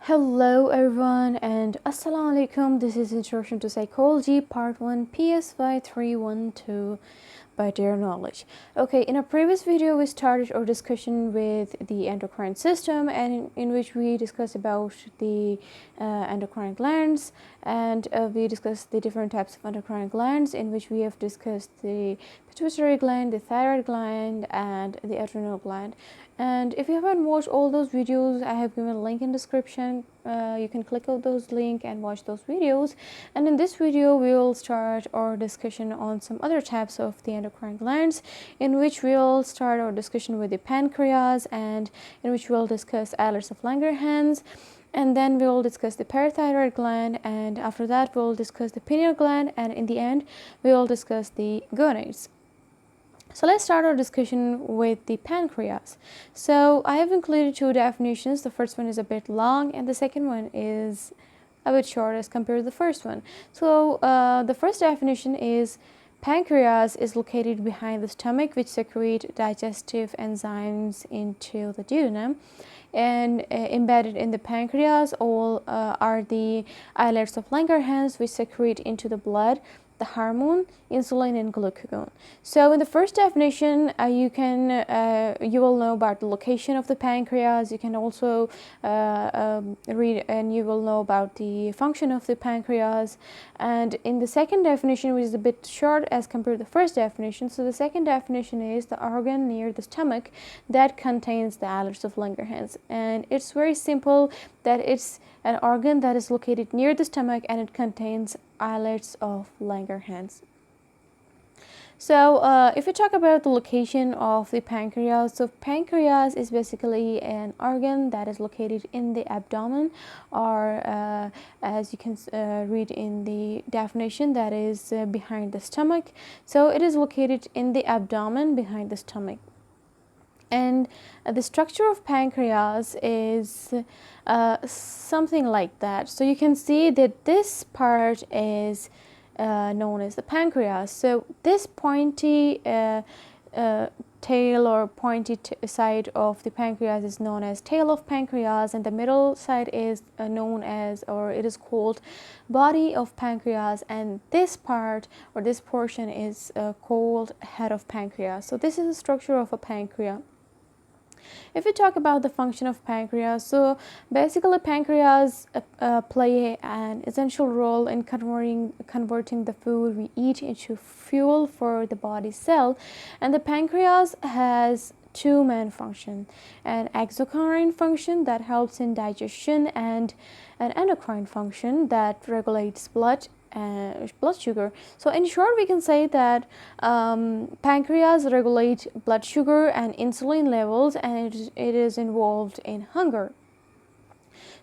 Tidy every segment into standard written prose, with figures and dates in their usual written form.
Hello everyone and Assalamu alaikum. This is Introduction to Psychology Part 1 PSY 312 by Dear Knowledge. Okay, in a previous video we started our discussion with the endocrine system, and in which we discussed about the endocrine glands, and we discussed the different types of endocrine glands, in which we have discussed the pituitary gland, the thyroid gland, and the adrenal gland. And if you haven't watched all those videos, I have given a link in description. You can click on those link and watch those videos. And in this video we will start our discussion on some other types of the endocrine glands, in which we will start our discussion with the pancreas, and in which we will discuss Islets of Langerhans, and then we will discuss the parathyroid gland, and after that we will discuss the pineal gland, and in the end we will discuss the gonads. So let's start our discussion with the pancreas. So I have included two definitions. The first one is a bit long and the second one is a bit short as compared to the first one. So the first definition is: pancreas is located behind the stomach, which secrete digestive enzymes into the duodenum, and embedded in the pancreas all are the islets of Langerhans, which secrete into the blood the hormone insulin and glucagon. So in the first definition, you will know about the location of the pancreas. You can also read and you will know about the function of the pancreas. And in the second definition, which is a bit short as compared to the first definition, so the second definition is the organ near the stomach that contains the islets of Langerhans. And it's very simple, that it's an organ that is located near the stomach and it contains islets of Langerhans. So if we talk about the location of the pancreas, so pancreas is basically an organ that is located in the abdomen, or as you can read in the definition, that is behind the stomach. So it is located in the abdomen behind the stomach. And the structure of pancreas is something like that. So you can see that this part is known as the pancreas. So this pointy tail or pointy side of the pancreas is known as tail of pancreas, and the middle side is known as, or it is called, body of pancreas, and this part or this portion is called head of pancreas. So this is the structure of a pancreas. If we talk about the function of pancreas, so basically pancreas play an essential role in converting the food we eat into fuel for the body cell. And the pancreas has two main functions: an exocrine function that helps in digestion, and an endocrine function that regulates blood sugar. So in short, we can say that pancreas regulate blood sugar and insulin levels, and it is involved in hunger.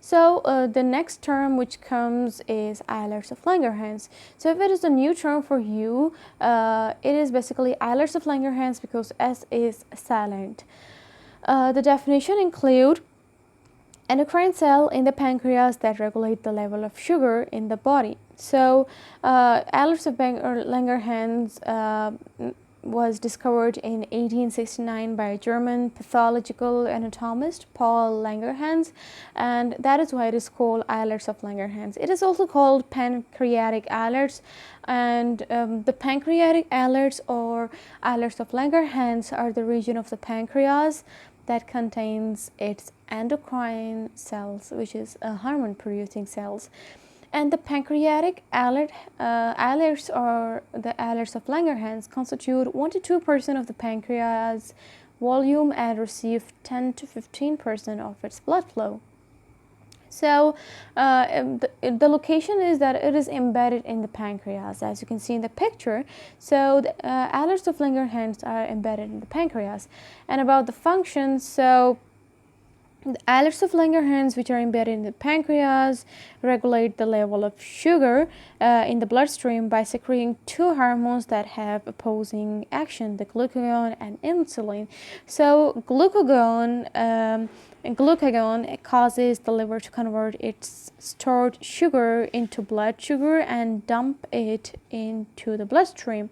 So the next term which comes is Islets of Langerhans. So if it is a new term for you, it is basically Islets of Langerhans because S is silent. The definition include endocrine cell in the pancreas that regulate the level of sugar in the body. So Islets of Langerhans was discovered in 1869 by a German pathological anatomist, Paul Langerhans, and that is why it is called Islets of Langerhans. It is also called pancreatic islets, and the pancreatic islets or Islets of Langerhans are the region of the pancreas that contains its endocrine cells, which is hormone producing cells. And the pancreatic islets or the islets of Langerhans constitute 1 to 2% of the pancreas volume and receive 10 to 15% of its blood flow. So the location is that it is embedded in the pancreas, as you can see in the picture. So the islets of Langerhans are embedded in the pancreas. And about the functions, so the islets of Langerhans, which are embedded in the pancreas, regulate the level of sugar in the bloodstream by secreting two hormones that have opposing action, the glucagon and insulin. So glucagon causes the liver to convert its stored sugar into blood sugar and dump it into the bloodstream.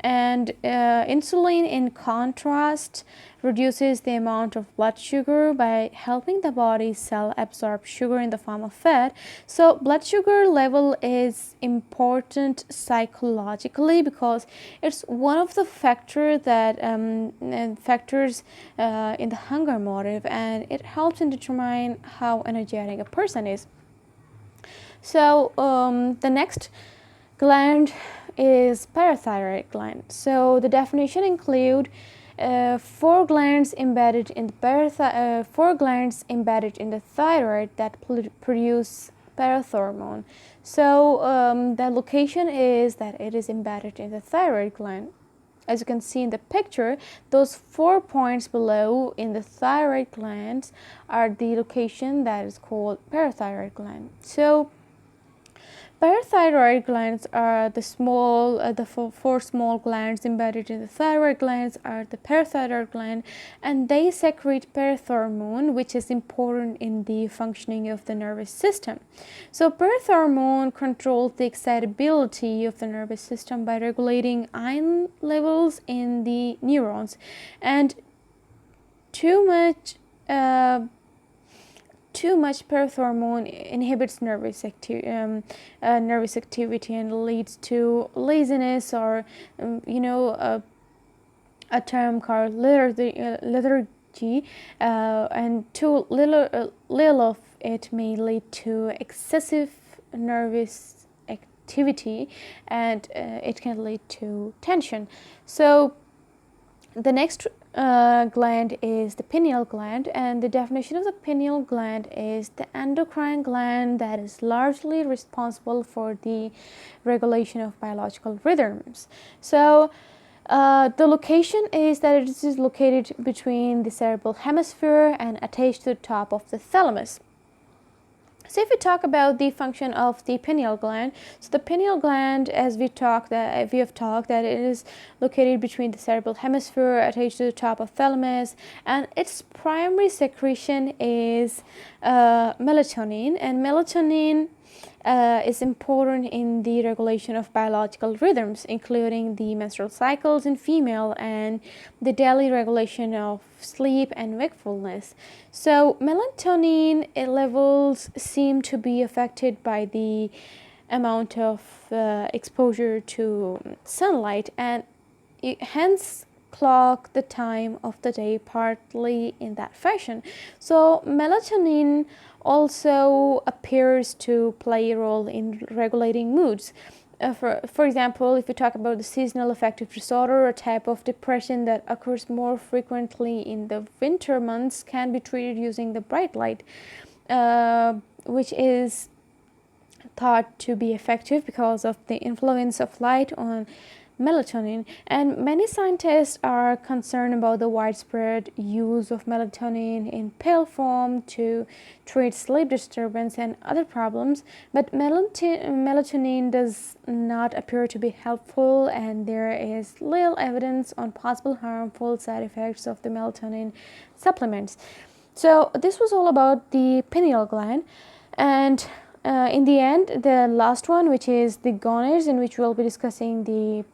And insulin, in contrast, reduces the amount of blood sugar by helping the body cell absorb sugar in the form of fat. So blood sugar level is important psychologically because it's one of the factors in the hunger motive, and it helps in determine how energetic a person is. So the next gland is parathyroid gland. So the definition include four glands embedded in the thyroid that produce parathormone. So the location is that it is embedded in the thyroid gland. As you can see in the picture, those 4 points below in the thyroid glands are the location that is called parathyroid gland. So parathyroid glands are the four small glands embedded in the thyroid glands are the parathyroid gland, and they secrete parathormone, which is important in the functioning of the nervous system. So parathormone controls the excitability of the nervous system by regulating iron levels in the neurons, and too much parathormone inhibits nervous activity and leads to laziness, or a term called lethargy, and too little of it may lead to excessive nervous activity, and it can lead to tension. So the next gland is the pineal gland, and the definition of the pineal gland is the endocrine gland that is largely responsible for the regulation of biological rhythms. So the location is that it is located between the cerebral hemisphere and attached to the top of the thalamus. So if we talk about the function of the pineal gland, so the pineal gland, as we have talked, that it is located between the cerebral hemisphere, attached to the top of thalamus, and its primary secretion is melatonin, and melatonin is important in the regulation of biological rhythms, including the menstrual cycles in female and the daily regulation of sleep and wakefulness. So melatonin levels seem to be affected by the amount of exposure to sunlight, and hence clock the time of the day partly in that fashion. So melatonin also appears to play a role in regulating moods. For example, if you talk about the seasonal affective disorder, a type of depression that occurs more frequently in the winter months, can be treated using the bright light, which is thought to be effective because of the influence of light on melatonin. And many scientists are concerned about the widespread use of melatonin in pill form to treat sleep disturbance and other problems, but melatonin does not appear to be helpful, and there is little evidence on possible harmful side effects of the melatonin supplements. So this was all about the pineal gland, and in the end, the last one, which is the gonads, in which we'll be discussing the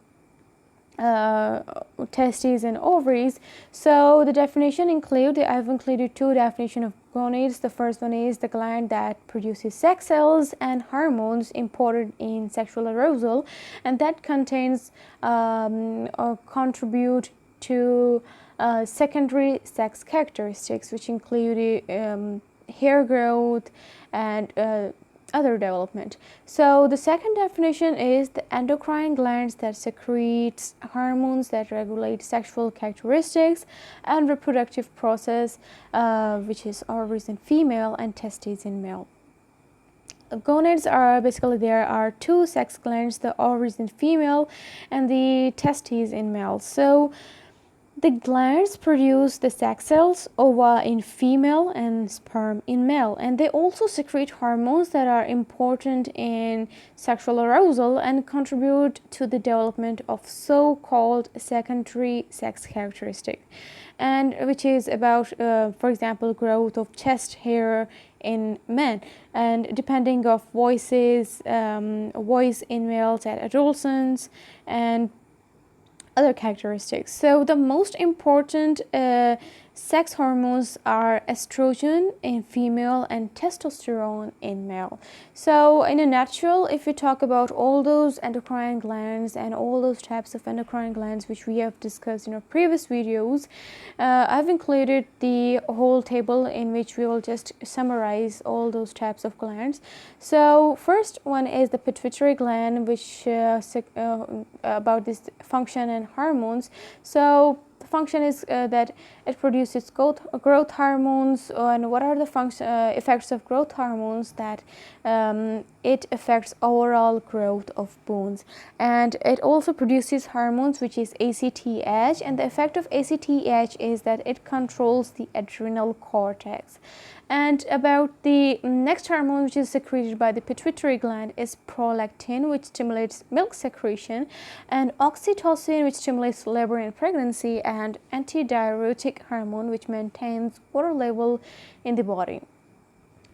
testes and ovaries. So the definition I've included two definitions of gonads. The first one is the gland that produces sex cells and hormones important in sexual arousal, and that contains or contribute to secondary sex characteristics, which include hair growth and other development. So the second definition is the endocrine glands that secrete hormones that regulate sexual characteristics and reproductive process, which is ovaries in female and testes in male. Gonads are basically, there are two sex glands, the ovaries in female and the testes in male. So the glands produce the sex cells, ova in female and sperm in male, and they also secrete hormones that are important in sexual arousal and contribute to the development of so-called secondary sex characteristic, and which is about, for example, growth of chest hair in men, and depending of voice in males at adolescence, and other characteristics. So the most important sex hormones are estrogen in female and testosterone in male. So in a nutshell, if we talk about all those endocrine glands and all those types of endocrine glands which we have discussed in our previous videos, I've included the whole table in which we will just summarize all those types of glands. So first one is the pituitary gland, which about this function and hormones. So the function is that it produces growth hormones. And what are the effects of growth hormones? That it affects overall growth of bones, and it also produces hormones which is ACTH, and the effect of ACTH is that it controls the adrenal cortex. And about the next hormone which is secreted by the pituitary gland is prolactin, which stimulates milk secretion, and oxytocin, which stimulates labor and pregnancy, and antidiuretic hormone, which maintains water level in the body.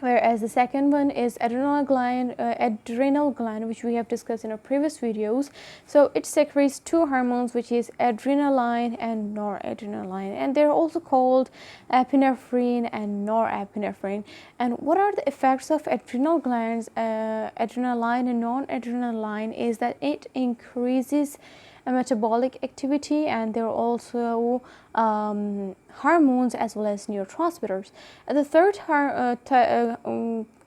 Whereas the second one is adrenal gland, which we have discussed in our previous videos. So it secretes two hormones, which is adrenaline and noradrenaline, and they're also called epinephrine and norepinephrine. And what are the effects of adrenal glands, adrenaline and noradrenaline, is that it increases metabolic activity, and there are also hormones as well as neurotransmitters. And the third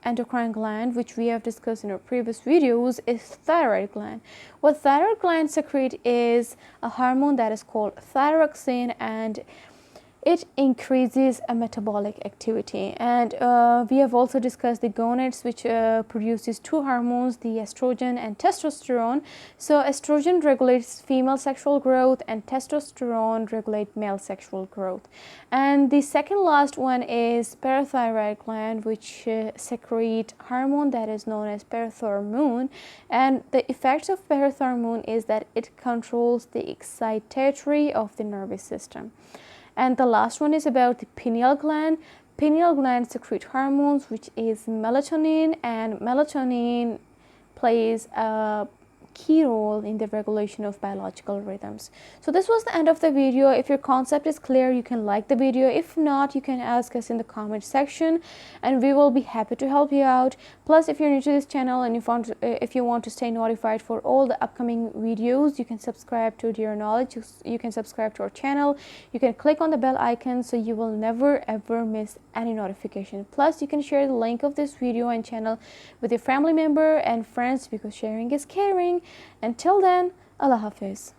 endocrine gland, which we have discussed in our previous videos, is thyroid gland. What thyroid gland secrete is a hormone that is called thyroxine, and it increases a metabolic activity. And we have also discussed the gonads, which produces two hormones, the estrogen and testosterone. So estrogen regulates female sexual growth and testosterone regulates male sexual growth. And the second last one is parathyroid gland, which secrete hormone that is known as parathormone. And the effects of parathormone is that it controls the excitatory of the nervous system. And the last one is about the pineal gland. Pineal gland secrete hormones, which is melatonin, and melatonin plays a key role in the regulation of biological rhythms. So this was the end of the video. If your concept is clear, you can like the video. If not, you can ask us in the comment section and we will be happy to help you out. Plus, if you're new to this channel and if you want to stay notified for all the upcoming videos, you can subscribe to Dear Knowledge. You can subscribe to our channel. You can click on the bell icon so you will never ever miss any notification. Plus, you can share the link of this video and channel with your family member and friends, because sharing is caring. Until then, Allah Hafiz.